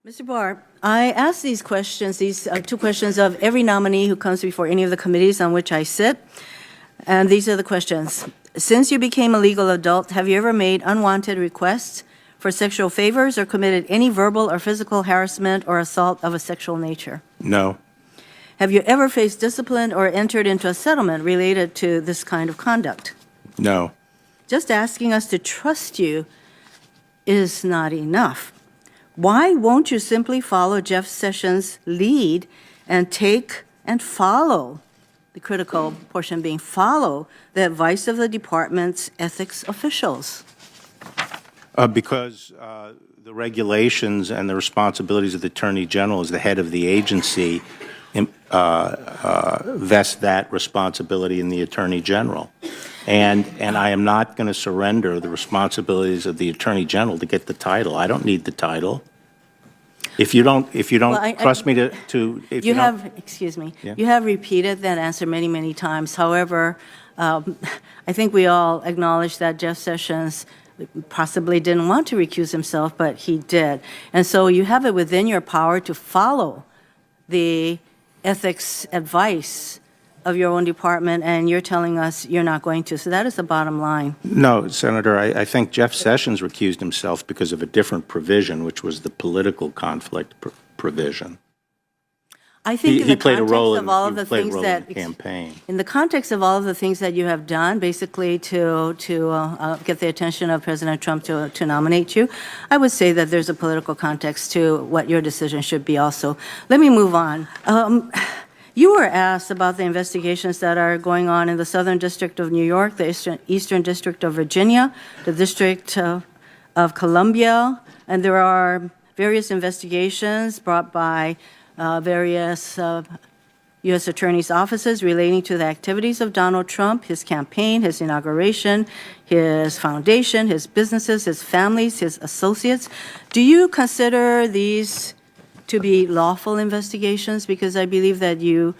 Mr. Barr, I ask these questions, these two questions of every nominee who comes before any of the committees on which I sit, and these are the questions. Since you became a legal adult, have you ever made unwanted requests for sexual favors or committed any verbal or physical harassment or assault of a sexual nature? No. Have you ever faced discipline or entered into a settlement related to this kind of conduct? No. Just asking us to trust you is not enough. Why won't you simply follow Jeff Sessions' lead and take and follow, the critical portion being follow, the advice of the department's ethics officials? Because the regulations and the responsibilities of the Attorney General as the head of the agency vest that responsibility in the Attorney General. And I am not going to surrender the responsibilities of the Attorney General to get the title. I don't need the title. If you don't trust me you have repeated that answer many, many times. However, I think we all acknowledge that Jeff Sessions possibly didn't want to recuse himself, but he did. And so you have it within your power to follow the ethics advice of your own department, and you're telling us you're not going to. So that is the bottom line. No, Senator, I think Jeff Sessions recused himself because of a different provision, which was the political conflict provision. I think he played a role in all of the things that campaign. In the context of all of the things that you have done, basically to get the attention of President Trump to nominate you, I would say that there's a political context to what your decision should be also. Let me move on. You were asked about the investigations that are going on in the Southern District of New York, the Eastern District of Virginia, the District of Columbia, and there are various investigations brought by various U.S. attorneys' offices relating to the activities of Donald Trump, his campaign, his inauguration, his foundation, his businesses, his families, his associates. Do you consider these to be lawful investigations? Because I believe that you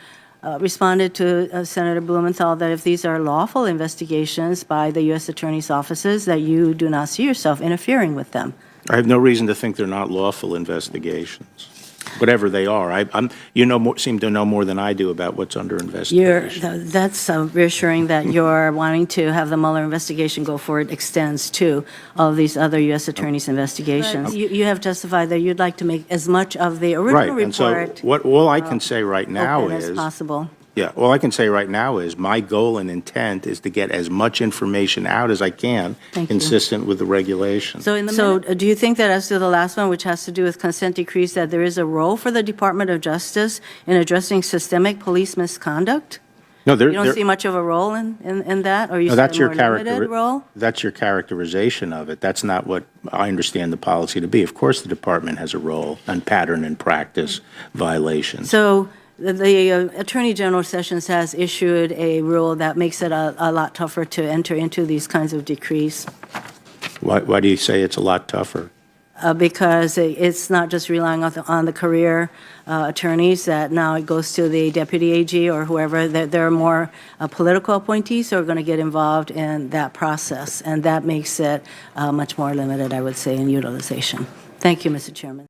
responded to Senator Blumenthal that if these are lawful investigations by the U.S. attorney's offices, that you do not see yourself interfering with them. I have no reason to think they're not lawful investigations, whatever they are. You seem to know more than I do about what's under investigation. That's reassuring that you're wanting to have the Mueller investigation go forward extends to all of these other U.S. attorneys' investigations. You have testified that you'd like to make as much of the original report and so all I can say right now is as possible. Yeah, all I can say right now is my goal and intent is to get as much information out as I can, consistent with the regulations. So do you think that as to the last one, which has to do with consent decrees, that there is a role for the Department of Justice in addressing systemic police misconduct? No, you don't see much of a role in that, or you see a more limited role? That's your characterization of it. That's not what I understand the policy to be. Of course, the department has a role on pattern and practice violations. So the Attorney General Sessions has issued a rule that makes it a lot tougher to enter into these kinds of decrees. Why do you say it's a lot tougher? Because it's not just relying on the career attorneys, that now it goes to the deputy AG or whoever. There are more political appointees who are going to get involved in that process, and that makes it much more limited, I would say, in utilization. Thank you, Mr. Chairman.